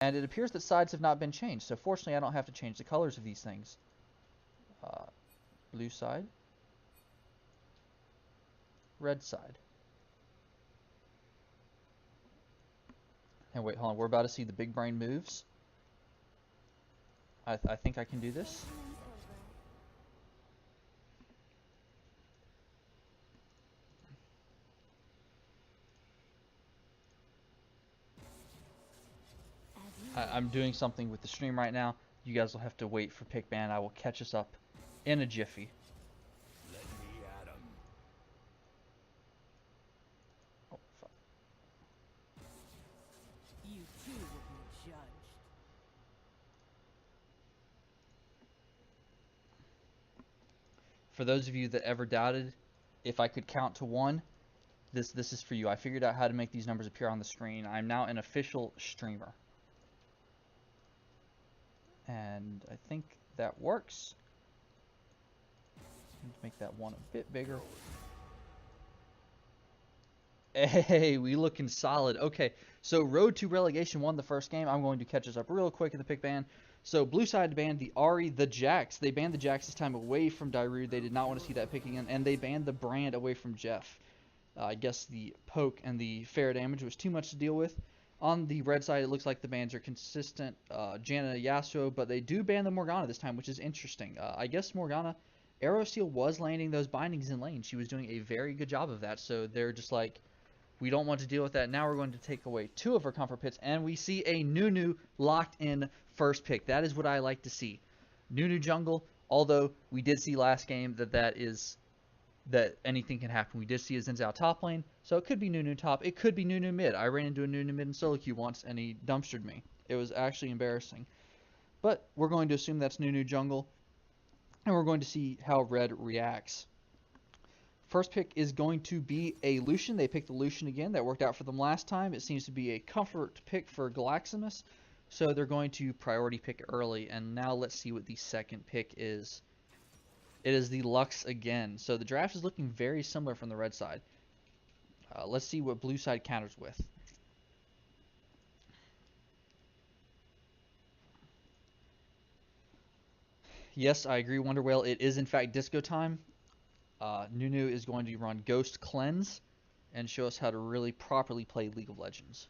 And it appears that sides have not been changed, so fortunately I don't have to change the colors of these things. Blue side. Red side. And wait, hold on, we're about to see the big brain moves. I think I can do this. I'm doing something with the stream right now. You guys will have to wait for pick ban. I will catch us up in a jiffy. Let me at 'em. Oh, fuck. You too will be judged. For those of you that ever doubted if I could count to 1, this is for you. I figured out how to make these numbers appear on the screen. I'm now an official streamer. And I think that works. Let's make that 1 a bit bigger. Hey, we looking solid. Okay, so Road to Relegation won the first game. I'm going to catch us up real quick in the pick ban. So blue side banned the Ahri, the Jax. They banned the Jax this time away from Dyrude. They did not want to see that pick again. And they banned the Brand away from Jeff. I guess the poke and the fair damage was too much to deal with. On the red side, it looks like the bans are consistent. Janna, Yasuo, but they do ban the Morgana this time, which is interesting. I guess Morgana, Aerosteel was landing those bindings in lane. She was doing a very good job of that. So they're just like, we don't want to deal with that. Now we're going to take away 2 of her comfort pits, and we see a Nunu locked in first pick. That is what I like to see. Nunu jungle, although we did see last game that anything can happen. We did see a Xin Zhao top lane, so it could be Nunu top. It could be Nunu mid. I ran into a Nunu mid in solo queue once, and he dumpstered me. It was actually embarrassing. But we're going to assume that's Nunu jungle, and we're going to see how red reacts. First pick is going to be a Lucian. They picked the Lucian again. That worked out for them last time. It seems to be a comfort pick for Galaxemis, so they're going to priority pick early. And now let's see what the second pick is. It is the Lux again. So the draft is looking very similar from the red side. Let's see what blue side counters with. Yes, I agree, Wonder Whale. It is in fact disco time. Nunu is going to run Ghost Cleanse and show us how to really properly play League of Legends.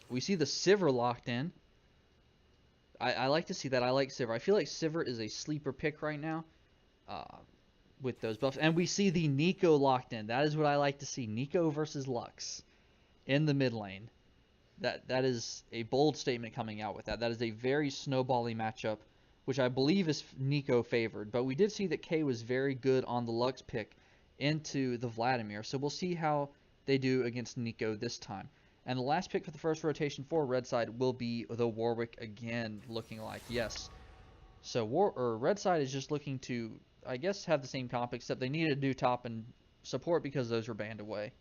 We see the Sivir locked in. I like to see that. I like Sivir. I feel like Sivir is a sleeper pick right now with those buffs. And we see the Neeko locked in. That is what I like to see. Neeko versus Lux in the mid lane. That is a bold statement coming out with that. That is a very snowbally matchup, which I believe is Neeko favored. But we did see that Kay was very good on the Lux pick into the Vladimir. So we'll see how they do against Neeko this time. And the last pick for the first rotation for red side will be the Warwick again, looking like, yes. So red side is just looking to, I guess, have the same comp, except they needed to do top and support because those were banned away.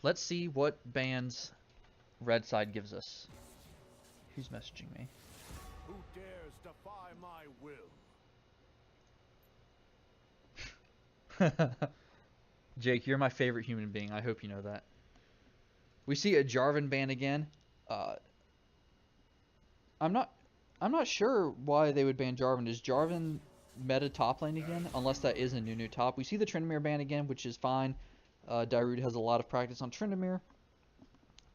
Let's see what bans red side gives us. Who's messaging me? Who dares defy my will? Jake, you're my favorite human being. I hope you know that. We see a Jarvan ban again. I'm not sure why they would ban Jarvan. Is Jarvan meta top lane again? Unless that is a Nunu top. We see the Tryndamere ban again, which is fine. Dyrude has a lot of practice on Tryndamere.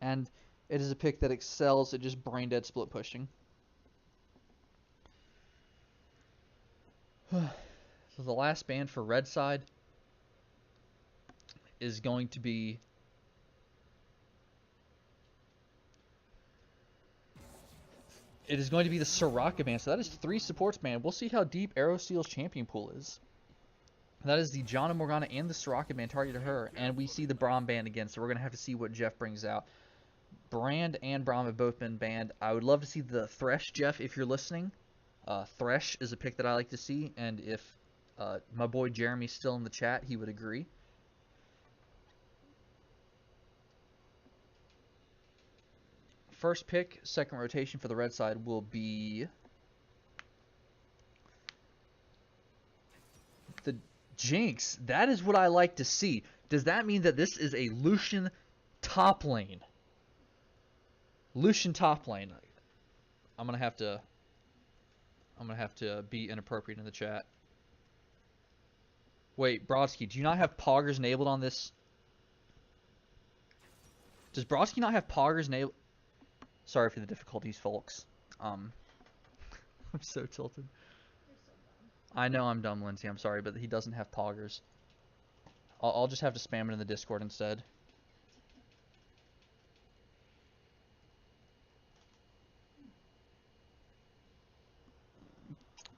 And it is a pick that excels at just brain dead split pushing. So the last ban for red side is going to be the Soraka ban. So that is 3 supports ban. We'll see how deep Aerosteel's champion pool is. That is the Janna, Morgana, and the Soraka ban targeted her. And we see the Braum ban again. So we're going to have to see what Jeff brings out. Brand and Braum have both been banned. I would love to see the Thresh, Jeff, if you're listening. Thresh is a pick that I like to see. And if my boy Jeremy's still in the chat, he would agree. First pick, second rotation for the red side will be the Jinx. That is what I like to see. Does that mean that this is a Lucian Top lane. Lucian top lane. I'm gonna have to be inappropriate in the chat. Wait, Brodsky, do you not have poggers enabled on this? Does Brodsky not have poggers enabled? Sorry for the difficulties, folks. I'm so tilted. I know I'm dumb, Lindsay. I'm sorry, but he doesn't have poggers. I'll just have to spam it in the Discord instead.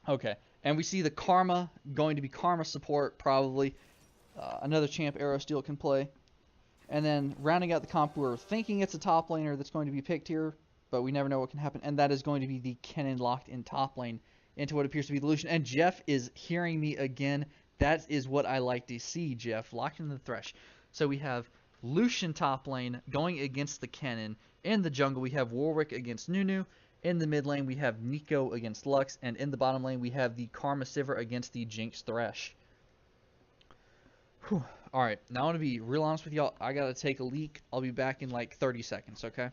Okay, and we see the Karma going to be Karma support, probably. Another champ Aerosteel can play. And then rounding out the comp, we're thinking it's a top laner that's going to be picked here, but we never know what can happen. And that is going to be the Kennen locked in top lane into what appears to be the Lucian. And Jeff is hearing me again. That is what I like to see, Jeff. Locked in the Thresh. So we have Lucian top lane going against the Kennen. In the jungle, we have Warwick against Nunu. In the mid lane, we have Neeko against Lux. And in the bottom lane, we have the Karma Sivir against the Jinx Thresh. Whew. Alright, now I want to be real honest with y'all. I gotta take a leak. I'll be back in like 30 seconds, okay?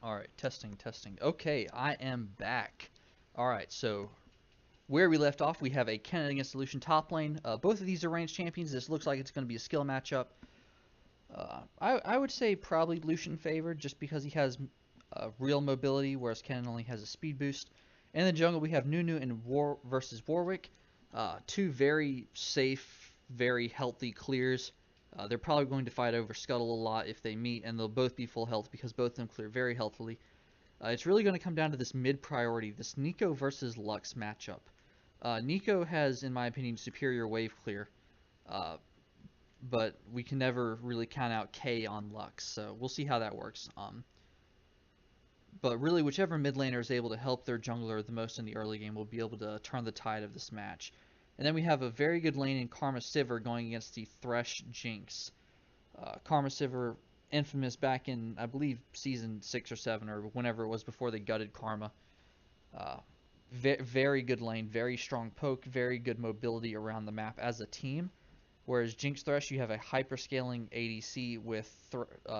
Alright, testing. Okay, I am back. Alright, so where we left off, we have a Kennen against the Lucian top lane. Both of these are ranged champions. This looks like it's going to be a skill matchup. I would say probably Lucian favored just because he has real mobility, whereas Kennen only has a speed boost. In the jungle, we have Nunu and versus Warwick. Two very safe, very healthy clears. They're probably going to fight over Scuttle a lot if they meet, and they'll both be full health because both of them clear very healthily. It's really going to come down to this mid-priority, this Neeko versus Lux matchup. Neeko has, in my opinion, superior wave clear, but we can never really count out K on Lux, so we'll see how that works. But really, whichever mid laner is able to help their jungler the most in the early game will be able to turn the tide of this match. And then we have a very good lane in Karma Sivir going against the Thresh Jinx. Karma Sivir, infamous back in, I believe, season 6 or 7, or whenever it was before they gutted Karma. Very good lane, very strong poke, very good mobility around the map as a team. Whereas Jinx Thresh, you have a hyperscaling ADC with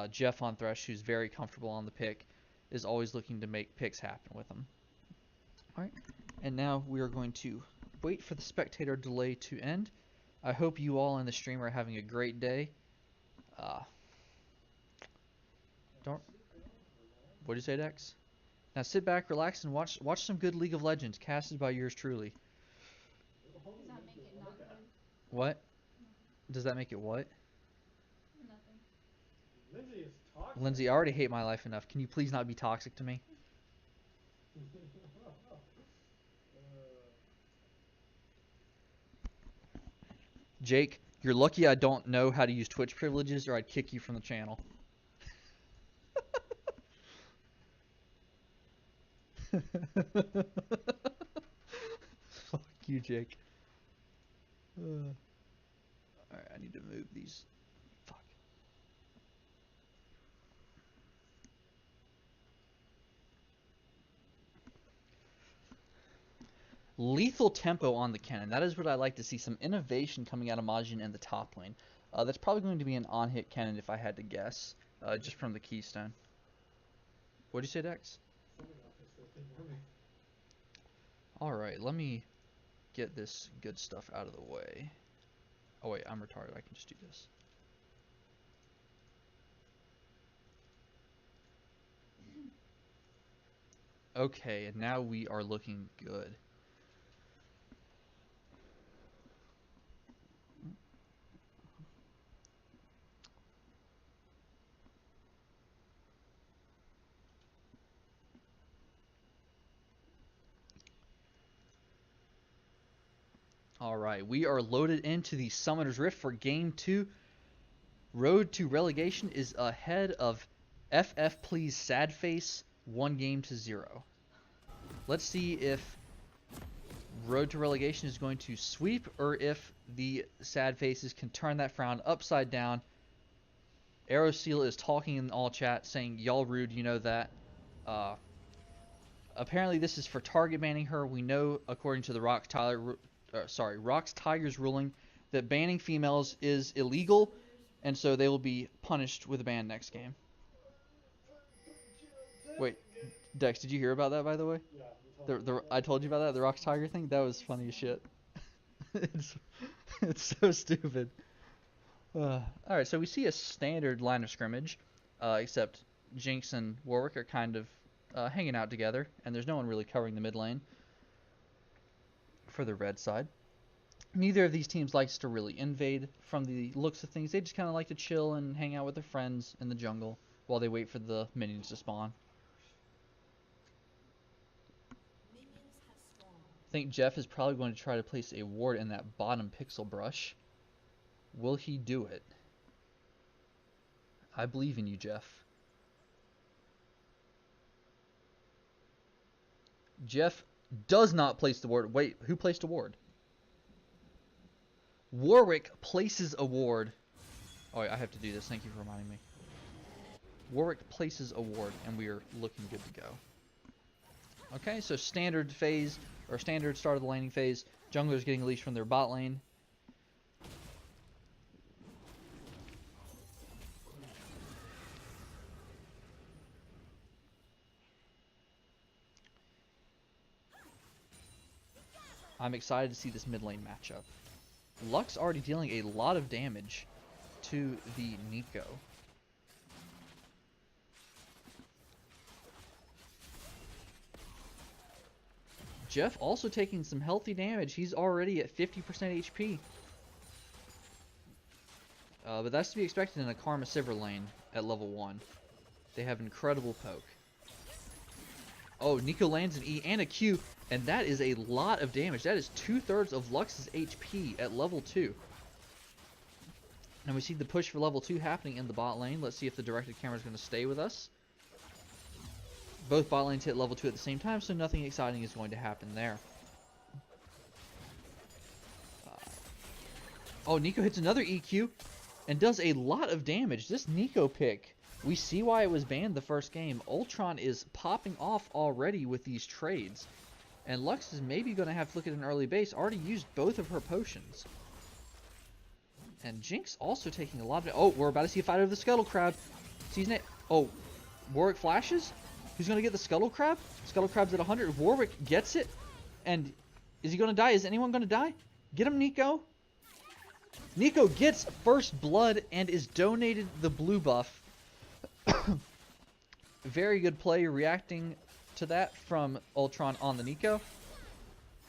Jeff on Thresh, who's very comfortable on the pick, is always looking to make picks happen with him. Alright, and now we are going to wait for the spectator delay to end. I hope you all in the stream are having a great day. What do you say, Dex? Now sit back, relax, and watch some good League of Legends casted by yours truly. Does that make it not good? What? Does that make it what? Nothing. Lindsay is toxic. Lindsay, I already hate my life enough. Can you please not be toxic to me? Jake, you're lucky I don't know how to use Twitch privileges or I'd kick you from the channel. Fuck you, Jake. Alright, I need to move these. Fuck. Lethal tempo on the Kennen. That is what I like to see. Some innovation coming out of Majin in the top lane. That's probably going to be an on-hit Kennen if I had to guess, just from the keystone. What did you say, Dex? Alright, let me get this good stuff out of the way. Oh wait, I'm retarded. I can just do this. Okay, and now we are looking good. Alright, we are loaded into the Summoner's Rift for Game 2. Road to Relegation is ahead of FF Please Sad Face 1-0. Let's see if Road to Relegation is going to sweep or if the Sad Faces can turn that frown upside down. Aerosteel is talking in all chat saying, "Y'all rude, you know that." Apparently this is for target banning her. We know, according to the Rox Tigers ruling, that banning females is illegal, and so they will be punished with a ban next game. Wait, Dex, did you hear about that, by the way? Yeah. I told you about that, the Rox Tiger thing? That was funny as shit. it's so stupid. Alright, so we see a standard line of scrimmage, except Jinx and Warwick are kind of hanging out together, and there's no one really covering the mid lane for the red side. Neither of these teams likes to really invade from the looks of things. They just kind of like to chill and hang out with their friends in the jungle while they wait for the minions to spawn. I think Jeff is probably going to try to place a ward in that bottom pixel brush. Will he do it? I believe in you, Jeff. Jeff does not place the ward. Wait, who placed a ward? Warwick places a ward. Oh, I have to do this. Thank you for reminding me. Warwick places a ward, and we are looking good to go. Okay, so standard phase, or standard start of the laning phase. Junglers getting leashed from their bot lane. I'm excited to see this mid lane matchup. Lux already dealing a lot of damage to the Neeko. Jeff also taking some healthy damage. He's already at 50% HP. But that's to be expected in a Karma Sivir lane at level 1. They have incredible poke. Oh, Neeko lands an E and a Q, and that is a lot of damage. That is 2/3 of Lux's HP at level 2. And we see the push for level 2 happening in the bot lane. Let's see if the directed camera is going to stay with us. Both bot lanes hit level 2 at the same time, so nothing exciting is going to happen there. Oh, Neeko hits another EQ and does a lot of damage. This Neeko pick, we see why it was banned the first game. Ultron is popping off already with these trades. And Lux is maybe going to have to look at an early base. Already used both of her potions. And Jinx also taking a lot of... Oh, we're about to see a fight over the Scuttle Crab. Season 8. Oh, Warwick flashes? Who's going to get the Scuttle Crab? Scuttle Crab's at 100. Warwick gets it. And is he going to die? Is anyone going to die? Get him, Neeko. Neeko gets first blood and is donated the blue buff. Very good play reacting to that from Ultron on the Neeko.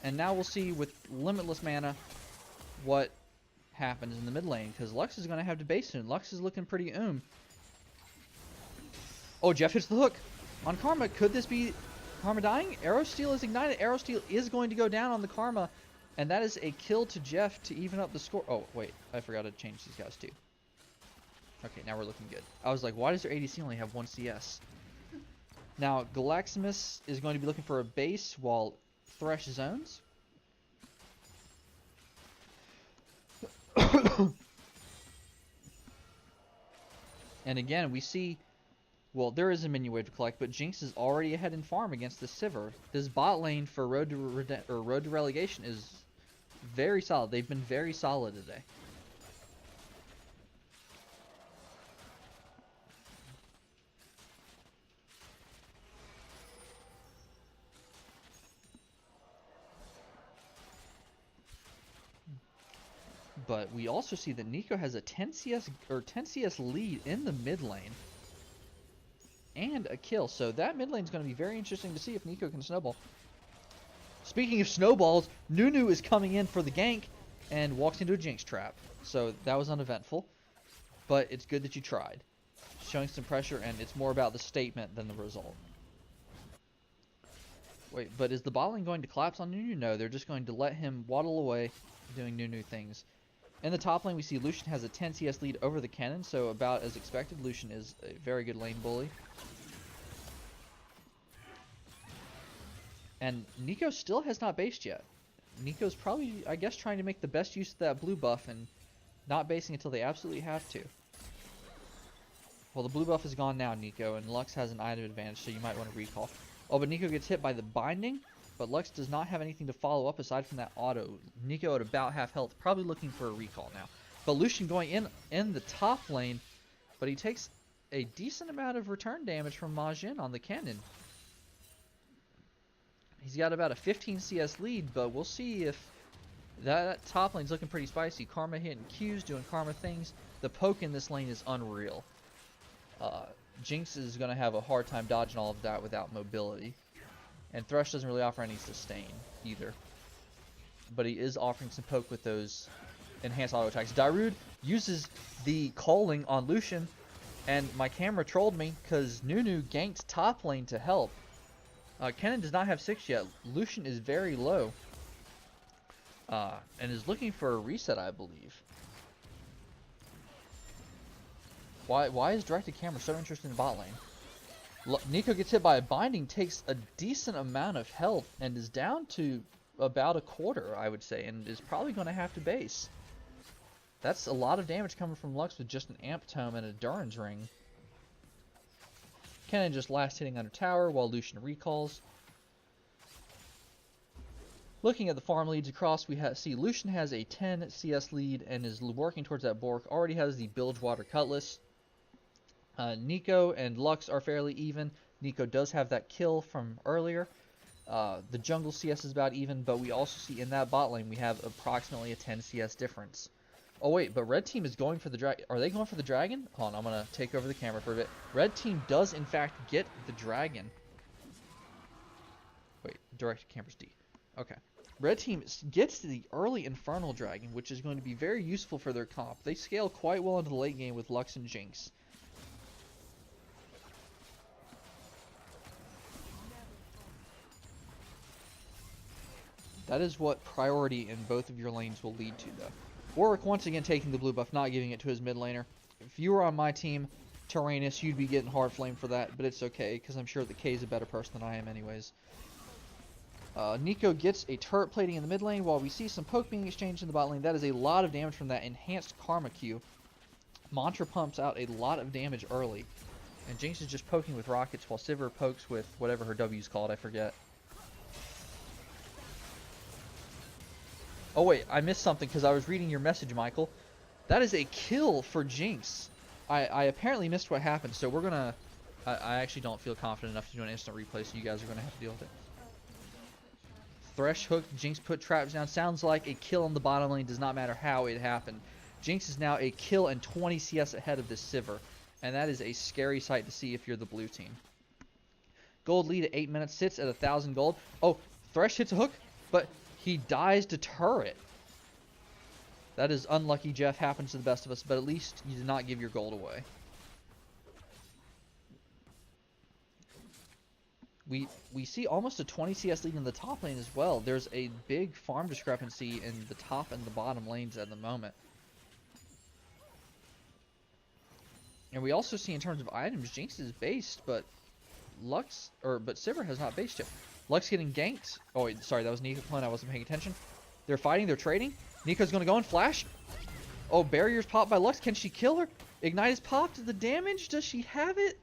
And now we'll see with limitless mana what happens in the mid lane, because Lux is going to have to base soon. Lux is looking pretty Oh, Jeff hits the hook on Karma. Could this be Karma dying? Aerosteel is ignited. Aerosteel is going to go down on the Karma, and that is a kill to Jeff to even up the score. Oh, wait, I forgot to change these guys too. Okay, now we're looking good. I was like, why does their ADC only have 1 CS? Now, Galaxemis is going to be looking for a base while Thresh zones. And again, we see Well, there is a minion wave to collect, but Jinx is already ahead in farm against the Sivir. This bot lane for Road to Relegation is very solid. They've been very solid today. But we also see that Neeko has a 10 CS lead in the mid lane. And a kill. So that mid lane is going to be very interesting to see if Neeko can snowball. Speaking of snowballs, Nunu is coming in for the gank and walks into a Jinx trap. So that was uneventful. But it's good that you tried. Showing some pressure, and it's more about the statement than the result. Wait, but is the bot lane going to collapse on Nunu? No, they're just going to let him waddle away doing Nunu things. In the top lane, we see Lucian has a 10 CS lead over the Kennen, so about as expected. Lucian is a very good lane bully. And Neeko still has not based yet. Neeko's probably, I guess, trying to make the best use of that blue buff and not basing until they absolutely have to. Well, the blue buff is gone now, Neeko, and Lux has an item advantage, so you might want to recall. Oh, but Neeko gets hit by the binding, but Lux does not have anything to follow up aside from that auto. Neeko at about half health, probably looking for a recall now. But Lucian going in the top lane, but he takes a decent amount of return damage from Majin on the Kennen. He's got about a 15 CS lead, but we'll see if that top lane's looking pretty spicy. Karma hitting Qs, doing Karma things. The poke in this lane is unreal. Jinx is going to have a hard time dodging all of that without mobility. And Thresh doesn't really offer any sustain either. But he is offering some poke with those enhanced auto attacks. Dyrude uses the calling on Lucian, and my camera trolled me because Nunu ganked top lane to help. Kennen does not have 6 yet. Lucian is very low. And is looking for a reset, I believe. Why is directed camera so interested in bot lane? Neeko gets hit by a binding, takes a decent amount of health, and is down to about a quarter, I would say, and is probably going to have to base. That's a lot of damage coming from Lux with just an Amp Tome and a Duran's Ring. Kennen just last hitting under tower while Lucian recalls. Looking at the farm leads across, we see Lucian has a 10 CS lead and is working towards that Bork. Already has the Bilgewater Cutlass. Neeko and Lux are fairly even. Neeko does have that kill from earlier. The jungle CS is about even, but we also see in that bot lane we have approximately a 10 CS difference. Oh wait, but red team is going for the dragon. Are they going for the dragon? Hold on, I'm going to take over the camera for a bit. Red team does in fact get the dragon. Wait, direct camera's D. Okay. Red team gets the early Infernal Dragon, which is going to be very useful for their comp. They scale quite well into the late game with Lux and Jinx. That is what priority in both of your lanes will lead to, though. Warwick once again taking the blue buff, not giving it to his mid laner. If you were on my team, Taranis, you'd be getting hard flame for that, but it's okay, because I'm sure that Kay is a better person than I am anyways. Neeko gets a turret plating in the mid lane while we see some poke being exchanged in the bot lane. That is a lot of damage from that enhanced Karma Q. Mantra pumps out a lot of damage early. And Jinx is just poking with rockets while Sivir pokes with whatever her W's called, I forget. Oh wait, I missed something because I was reading your message, Michael. That is a kill for Jinx. I apparently missed what happened, so we're gonna... I actually don't feel confident enough to do an instant replay, so you guys are gonna have to deal with it. Thresh hooked, Jinx put traps down. Sounds like a kill on the bottom lane, does not matter how it happened. Jinx is now a kill and 20 CS ahead of this Sivir, and that is a scary sight to see if you're the blue team. Gold lead at 8 minutes, sits at 1,000 gold. Oh, Thresh hits a hook, but he dies to turret. That is unlucky, Jeff. Happens to the best of us, but at least you did not give your gold away. We see almost a 20 CS lead in the top lane as well. There's a big farm discrepancy in the top and the bottom lanes at the moment. And we also see in terms of items, Jinx is based, but Sivir has not based yet. Lux getting ganked. Oh wait, sorry, that was Neeko playing. I wasn't paying attention. They're fighting, they're trading. Neeko's gonna go and flash. Oh, barriers popped by Lux. Can she kill her? Ignite is popped. The damage, does she have it?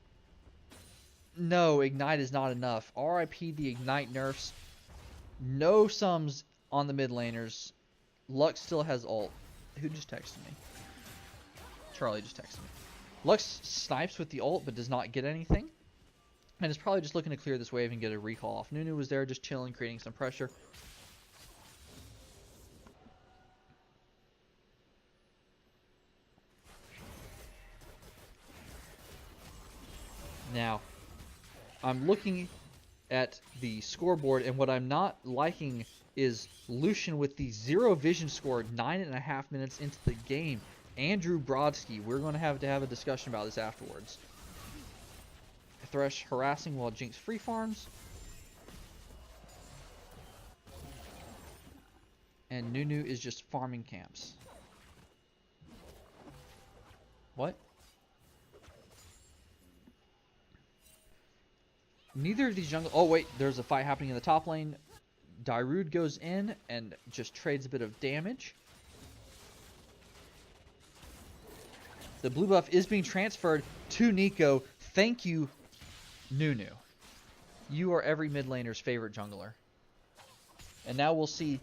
No, Ignite is not enough. RIP the Ignite nerfs. No sums on the mid laners. Lux still has ult. Who just texted me? Charlie just texted me. Lux snipes with the ult but does not get anything. And is probably just looking to clear this wave and get a recall off. Nunu was there just chilling, creating some pressure. Now, I'm looking at the scoreboard, and what I'm not liking is Lucian with the 0 vision score 9.5 minutes into the game. Andrew Brodsky, we're going to have a discussion about this afterwards. Thresh harassing while Jinx free farms. And Nunu is just farming camps. What? Neither of these jungle... Oh, wait. There's a fight happening in the top lane. Dyrude goes in and just trades a bit of damage. The blue buff is being transferred to Neeko. Thank you, Nunu. You are every mid laner's favorite jungler. And now we'll see...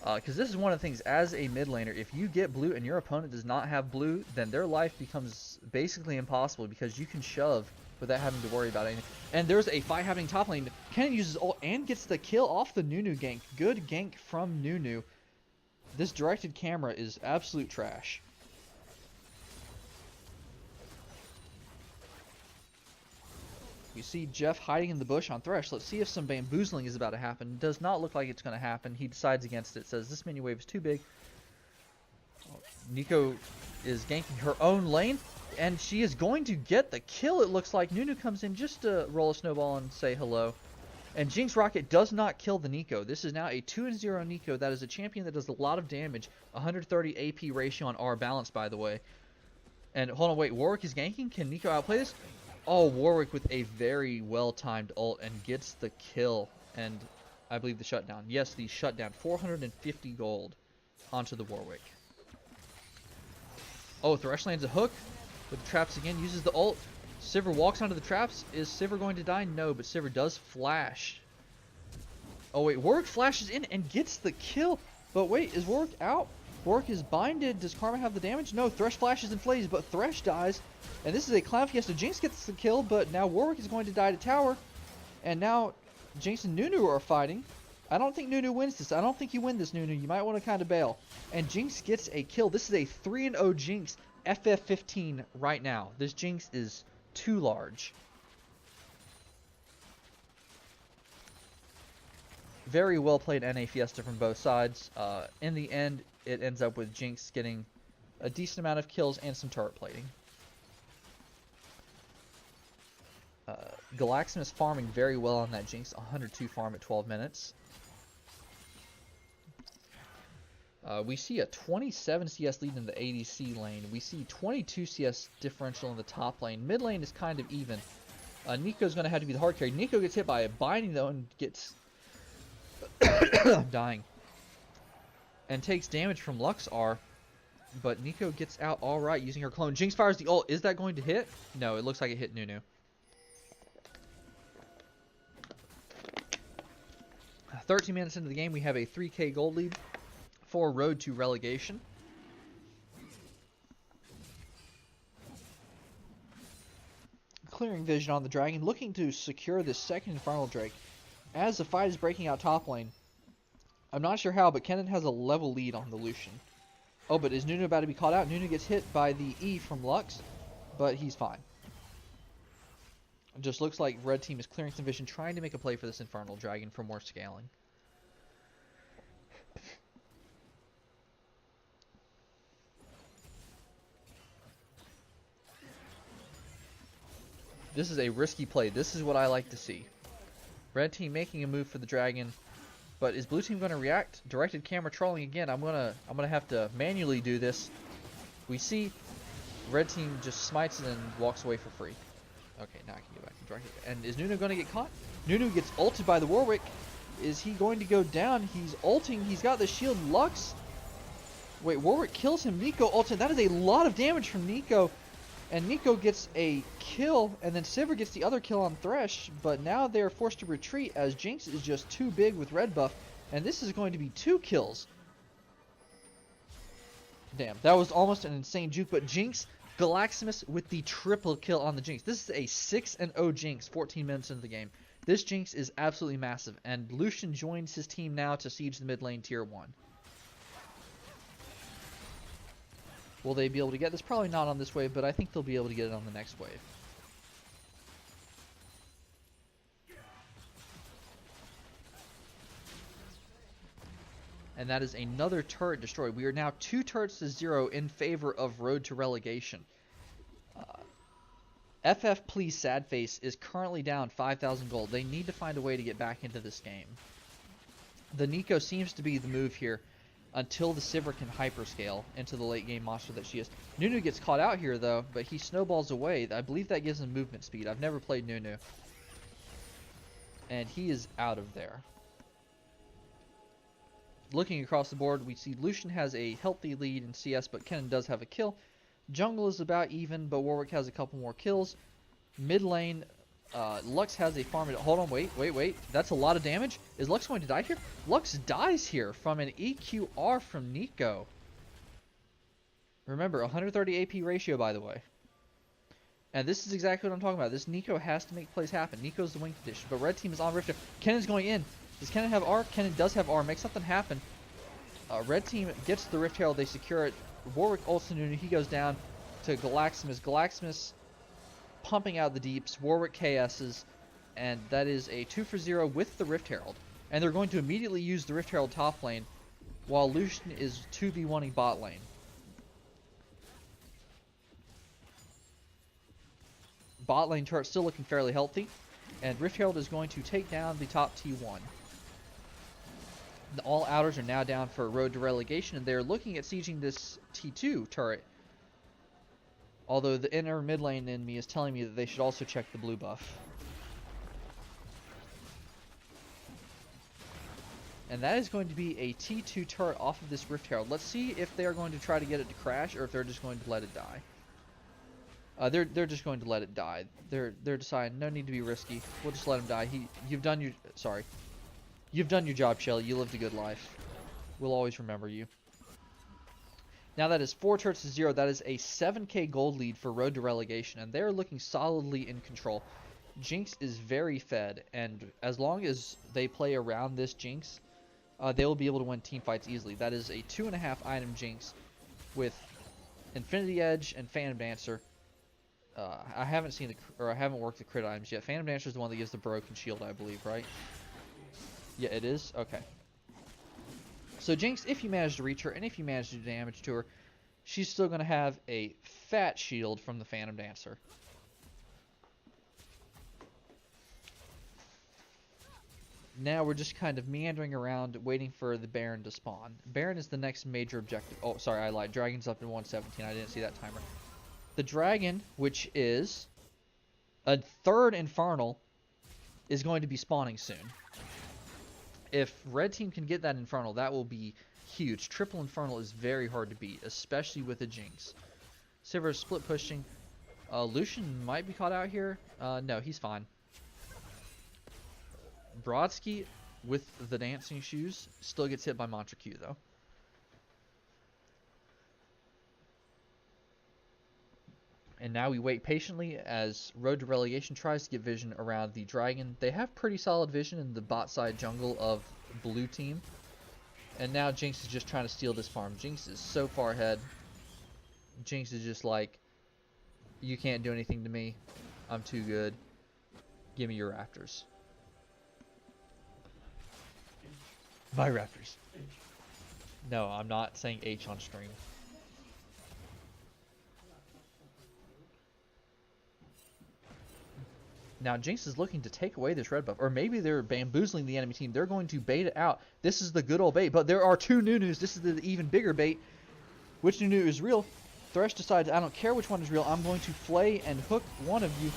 Because this is one of the things, as a mid laner, if you get blue and your opponent does not have blue, then their life becomes basically impossible because you can shove without having to worry about anything. And there's a fight happening top lane. Kennen uses ult and gets the kill off the Nunu gank. Good gank from Nunu. This directed camera is absolute trash. You see Jeff hiding in the bush on Thresh. Let's see if some bamboozling is about to happen. Does not look like it's going to happen. He decides against it. Says this mini wave is too big. Neeko is ganking her own lane. And she is going to get the kill, it looks like. Nunu comes in just to roll a snowball and say hello. And Jinx Rocket does not kill the Neeko. This is now a 2-0 Neeko. That is a champion that does a lot of damage. 130 AP ratio on R balance, by the way. And hold on, wait. Warwick is ganking? Can Neeko outplay this? Oh, Warwick with a very well-timed ult and gets the kill. And I believe the shutdown. Yes, the shutdown. 450 gold onto the Warwick. Oh, Thresh lands a hook. With the traps again, uses the ult. Sivir walks onto the traps. Is Sivir going to die? No, but Sivir does flash. Oh wait, Warwick flashes in and gets the kill. But wait, is Warwick out? Warwick is binded. Does Karma have the damage? No, Thresh flashes and flays, but Thresh dies. And this is a Clown Fiesta. Jinx gets the kill, but now Warwick is going to die to tower. And now Jinx and Nunu are fighting. I don't think Nunu wins this. I don't think you win this, Nunu. You might want to kind of bail. And Jinx gets a kill. This is a 3-0 Jinx. FF15 right now. This Jinx is too large. Very well played NA Fiesta from both sides. In the end, it ends up with Jinx getting a decent amount of kills and some turret plating. Galaxemis farming very well on that Jinx. 102 farm at 12 minutes. We see a 27 CS lead in the ADC lane. We see 22 CS differential in the top lane. Mid lane is kind of even. Neeko's going to have to be the hard carry. Neeko gets hit by a binding, though, and gets... dying. And takes damage from Luxar. But Neeko gets out alright using her clone. Jinx fires the ult. Is that going to hit? No, it looks like it hit Nunu. 13 minutes into the game, we have a 3k gold lead for Road to Relegation. Clearing vision on the dragon, looking to secure this second Infernal Drake. As the fight is breaking out top lane, I'm not sure how, but Kennen has a level lead on the Lucian. Oh, but is Nunu about to be caught out? Nunu gets hit by the E from Lux, but he's fine. It just looks like red team is clearing some vision, trying to make a play for this Infernal Dragon for more scaling. This is a risky play. This is what I like to see. Red team making a move for the dragon, but is blue team going to react? Directed camera trolling again. I'm gonna have to manually do this. We see red team just smites it and walks away for free. Okay, now I can get back to directed. And is Nunu going to get caught? Nunu gets ulted by the Warwick. Is he going to go down? He's ulting. He's got the shield. Lux. Wait, Warwick kills him. Neeko ulted. That is a lot of damage from Neeko. And Neeko gets a kill, and then Sivir gets the other kill on Thresh, but now they're forced to retreat as Jinx is just too big with red buff, and this is going to be 2 kills. Damn, that was almost an insane juke, but Jinx, Galaxemis with the triple kill on the Jinx. This is a 6-0 Jinx 14 minutes into the game. This Jinx is absolutely massive, and Lucian joins his team now to siege the mid lane tier 1. Will they be able to get this? Probably not on this wave, but I think they'll be able to get it on the next wave. And that is another turret destroyed. We are now 2 turrets to 0 in favor of Road to Relegation. FF Please Sadface is currently down 5,000 gold. They need to find a way to get back into this game. The Neeko seems to be the move here until the Sivir can hyperscale into the late game monster that she is. Nunu gets caught out here though, but he snowballs away. I believe that gives him movement speed. I've never played Nunu. And he is out of there. Looking across the board, we see Lucian has a healthy lead in CS, but Kennen does have a kill. Jungle is about even, but Warwick has a couple more kills. Mid lane, Lux has a farm. Hold on, wait. That's a lot of damage. Is Lux going to die here? Lux dies here from an EQR from Neeko. Remember, 130 AP ratio, by the way. And this is exactly what I'm talking about. This Neeko has to make plays happen. Neeko's the win condition, but red team is on Rift. Kennen's going in. Does Kennen have R? Kennen does have R. Make something happen. Red team gets the Rift Herald. They secure it. Warwick ults to Nunu. He goes down to Galaxemis. Galaxemis pumping out the deeps. Warwick KS's. And that is a 2 for 0 with the Rift Herald. And they're going to immediately use the Rift Herald top lane while Lucian is 2v1ing bot lane. Bot lane turret still looking fairly healthy. And Rift Herald is going to take down the top T1. All outers are now down for Road to Relegation, and they're looking at sieging this T2 turret. Although the inner mid lane in me is telling me that they should also check the blue buff. And that is going to be a T2 turret off of this Rift Herald. Let's see if they are going to try to get it to crash, or if they're just going to let it die. They're just going to let it die. They're deciding no need to be risky. We'll just let him die. You've done your job, Shelly. You lived a good life. We'll always remember you. Now that is 4 turrets to 0. That is a 7k gold lead for Road to Relegation, and they're looking solidly in control. Jinx is very fed, and as long as they play around this Jinx, they will be able to win team fights easily. That is a 2.5 item Jinx with Infinity Edge and Phantom Dancer. I haven't worked the crit items yet. Phantom Dancer is the one that gives the broken shield, I believe, right? Yeah, it is? Okay. So Jinx, if you manage to reach her, and if you manage to do damage to her, she's still going to have a fat shield from the Phantom Dancer. Now we're just kind of meandering around, waiting for the Baron to spawn. Baron is the next major objective. Oh, sorry, I lied. Dragon's up in 117. I didn't see that timer. The Dragon, which is a 3rd Infernal, is going to be spawning soon. If Red Team can get that Infernal, that will be huge. Triple Infernal is very hard to beat, especially with a Jinx. Sivir is split pushing. Lucian might be caught out here. No, he's fine. Brodsky, with the dancing shoes, still gets hit by Mantra Q, though. And now we wait patiently as Road to Relegation tries to get vision around the Dragon. They have pretty solid vision in the bot side jungle of blue team. And now Jinx is just trying to steal this farm. Jinx is so far ahead. Jinx is just like, you can't do anything to me. I'm too good. Give me your Raptors. My Raptors. No, I'm not saying H on stream. Now, Jinx is looking to take away this red buff. Or maybe they're bamboozling the enemy team. They're going to bait it out. This is the good old bait. But there are 2 Nunus. This is the even bigger bait. Which Nunu is real? Thresh decides, I don't care which one is real. I'm going to flay and hook one of you.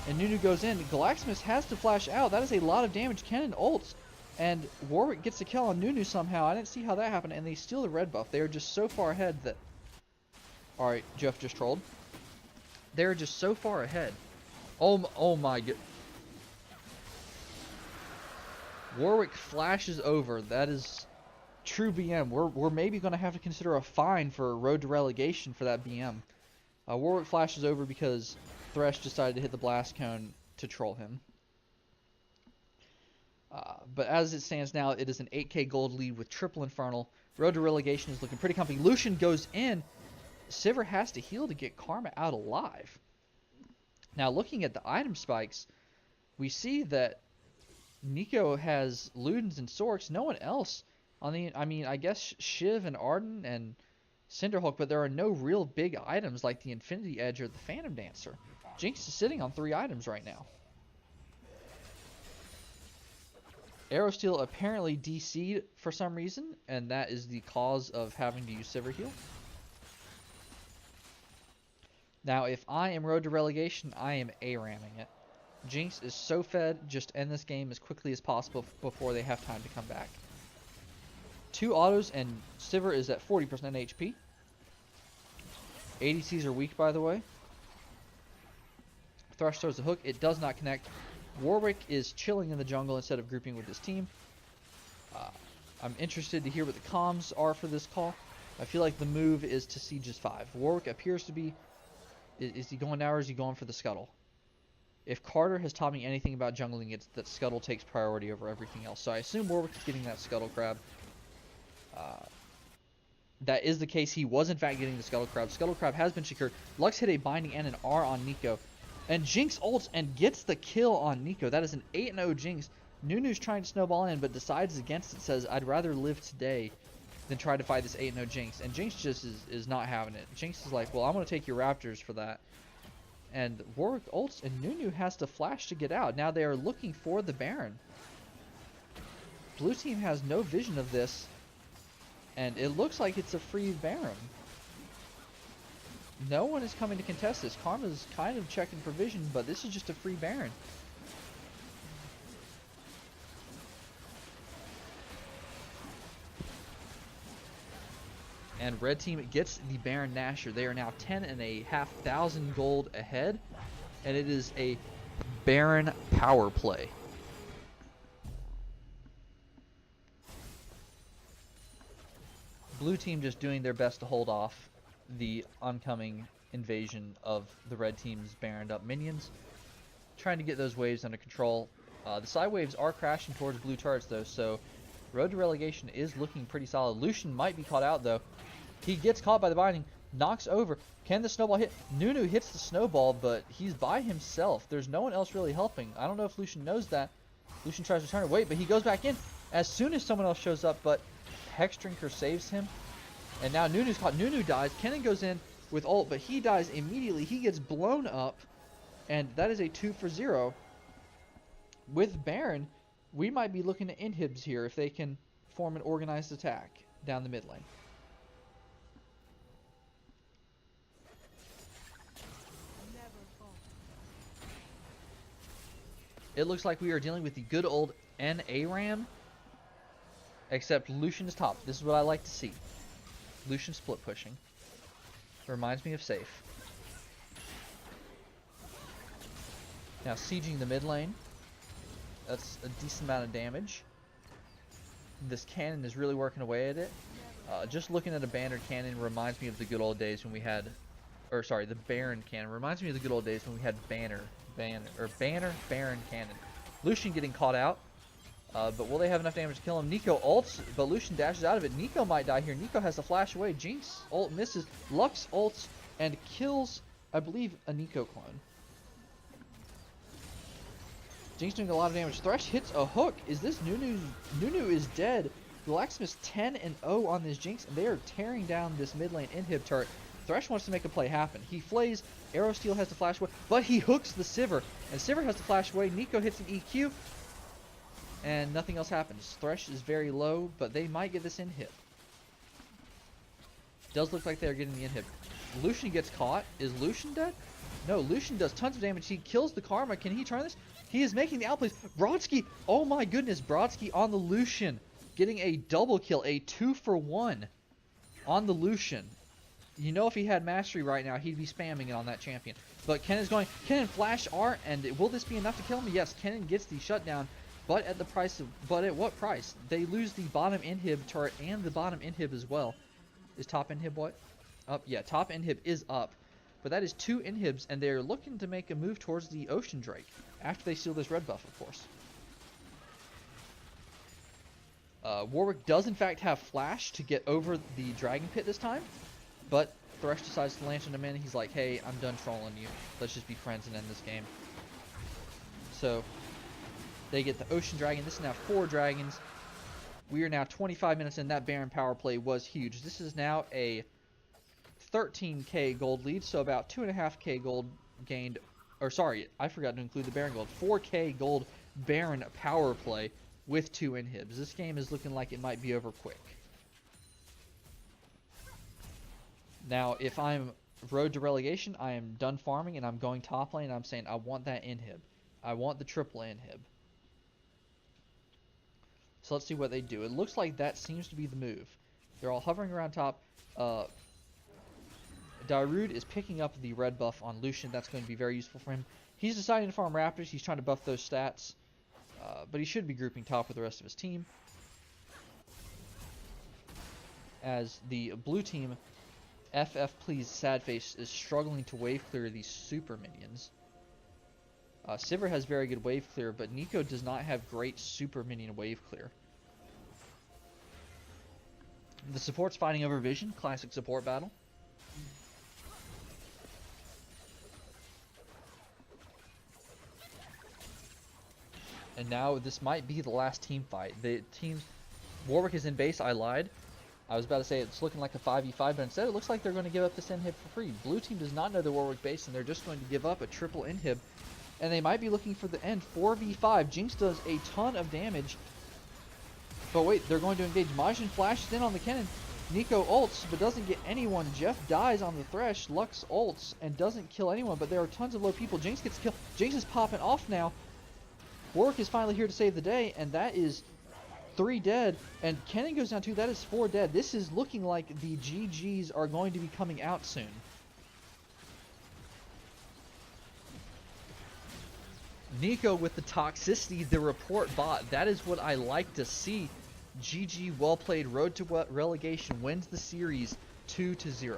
And Nunu goes in. Galaxemis has to flash out. That is a lot of damage. Kennen ults. And Warwick gets a kill on Nunu somehow. I didn't see how that happened. And they steal the red buff. They are just so far ahead that... Alright, Jeff just trolled. They're just so far ahead. Oh my god. Warwick flashes over. That is true BM. We're maybe going to have to consider a fine for road to relegation for that BM. Warwick flashes over because Thresh decided to hit the blast cone to troll him. But as it stands now, it is an 8k gold lead with triple Infernal. Road to relegation is looking pretty comfy. Lucian goes in. Sivir has to heal to get Karma out alive. Now, looking at the item spikes, we see that Neeko has Ludens and Sorks. No one else on the... I mean, I guess Shiv and Arden and Cinderhulk, but there are no real big items like the Infinity Edge or the Phantom Dancer. Jinx is sitting on 3 items right now. Aerosteel apparently DC'd for some reason, and that is the cause of having to use Sivir heal. Now, if I am road to relegation, I am A-ramming it. Jinx is so fed, just end this game as quickly as possible before they have time to come back. 2 autos, and Sivir is at 40% HP. ADCs are weak, by the way. Thresh throws a hook. It does not connect. Warwick is chilling in the jungle instead of grouping with his team. I'm interested to hear what the comms are for this call. I feel like the move is to Siege's 5. Warwick appears to be... Is he going now or is he going for the Scuttle? If Carter has taught me anything about jungling, it's that Scuttle takes priority over everything else. So I assume Warwick is getting that Scuttle Crab. That is the case. He was in fact getting the Scuttle Crab. Scuttle Crab has been secured. Lux hit a binding and an R on Neeko. And Jinx ults and gets the kill on Neeko. That is an 8-0 Jinx. Nunu's trying to snowball in, but decides against it. Says, I'd rather live today than try to fight this 8-0 Jinx. And Jinx just is not having it. Jinx is like, well, I'm going to take your Raptors for that. And Warwick ults, and Nunu has to flash to get out. Now they are looking for the Baron. Blue team has no vision of this. And it looks like it's a free Baron. No one is coming to contest this. Karma's kind of checking for vision, but this is just a free Baron. And red team gets the Baron Nashor. They are now 10,500 gold ahead. And it is a Baron power play. Blue team just doing their best to hold off the oncoming invasion of the red team's Baroned up minions. Trying to get those waves under control. The side waves are crashing towards blue turrets though, so road to relegation is looking pretty solid. Lucian might be caught out though. He gets caught by the binding, knocks over. Can the snowball hit? Nunu hits the snowball, but he's by himself. There's no one else really helping. I don't know if Lucian knows that. Lucian tries to turn it. Wait, but he goes back in as soon as someone else shows up, but Hexdrinker saves him. And now Nunu's caught. Nunu dies. Kennen goes in with ult, but he dies immediately. He gets blown up, and that is a 2 for 0. With Baron, we might be looking at inhibs here if they can form an organized attack down the mid lane. It looks like we are dealing with the good old NA Ram, except Lucian is top. This is what I like to see. Lucian split pushing. Reminds me of Safe. Now sieging the mid lane. That's a decent amount of damage. This cannon is really working away at it. Just looking at a banner cannon reminds me of the good old days when we had, or sorry, the Baron cannon reminds me of the good old days when we had Baron cannon. Lucian getting caught out, but will they have enough damage to kill him? Neeko ults, but Lucian dashes out of it. Neeko might die here. Neeko has to flash away. Jinx ult misses. Lux ults and kills, I believe, a Neeko clone. Jinx doing a lot of damage. Thresh hits a hook. Is this Nunu? Nunu is dead. Galaxemis 10-0 on this Jinx, and they are tearing down this mid lane inhib turret. Thresh wants to make a play happen. He flays. Aerosteel has to flash away, but he hooks the Sivir, and Sivir has to flash away. Neeko hits an EQ, and nothing else happens. Thresh is very low, but they might get this inhib. Does look like they're getting the inhib. Lucian gets caught. Is Lucian dead? No, Lucian does tons of damage. He kills the Karma. Can he turn this? He is making the outplays. Brodsky, oh my goodness, Brodsky on the Lucian, getting a double kill, a 2 for 1 on the Lucian. You know, if he had mastery right now, he'd be spamming it on that champion. But Kennen flash art, and will this be enough to kill him? Yes, Kennen gets the shutdown, but at what price? They lose the bottom inhib turret and the bottom inhib as well. Is top inhib what? Up? Yeah, top inhib is up. But that is 2 inhibs, and they're looking to make a move towards the Ocean Drake after they steal this red buff, of course. Warwick does in fact have flash to get over the dragon pit this time, but Thresh decides to lantern him in. He's like, hey, I'm done trolling you. Let's just be friends and end this game. So they get the Ocean Dragon. This is now 4 dragons. We are now 25 minutes in. That Baron power play was huge. This is now a 13k gold lead, so about 2.5k gold gained. Or sorry, I forgot to include the Baron gold. 4k gold Baron power play with 2 inhibs. This game is looking like it might be over quick. Now, if I'm road to relegation, I am done farming and I'm going top lane. And I'm saying I want that inhib. I want the triple inhib. So let's see what they do. It looks like that seems to be the move. They're all hovering around top. Dyrude is picking up the red buff on Lucian. That's going to be very useful for him. He's deciding to farm Raptors. He's trying to buff those stats. But he should be grouping top with the rest of his team. As the blue team, FF Please Sadface, is struggling to wave clear these super minions. Sivir has very good wave clear, but Neeko does not have great super minion wave clear. The support's fighting over vision, classic support battle. And now this might be the last team fight. The teams, Warwick is in base. I lied. I was about to say it's looking like a 5v5, but instead it looks like they're going to give up this inhib for free. Blue team does not know the Warwick base, and they're just going to give up a triple inhib. And they might be looking for the end. 4v5. Jinx does a ton of damage. But wait, they're going to engage. Majin flashes in on the Kennen. Neeko ults, but doesn't get anyone. Jeff dies on the Thresh. Lux ults and doesn't kill anyone, but there are tons of low people. Jinx gets killed. Jinx is popping off now. Warwick is finally here to save the day, and that is 3 dead. And Kennen goes down 2. That is 4 dead. This is looking like the GGs are going to be coming out soon. Neeko with the toxicity, the report bot. That is what I like to see. GG, well played. Road to relegation wins the series 2-0.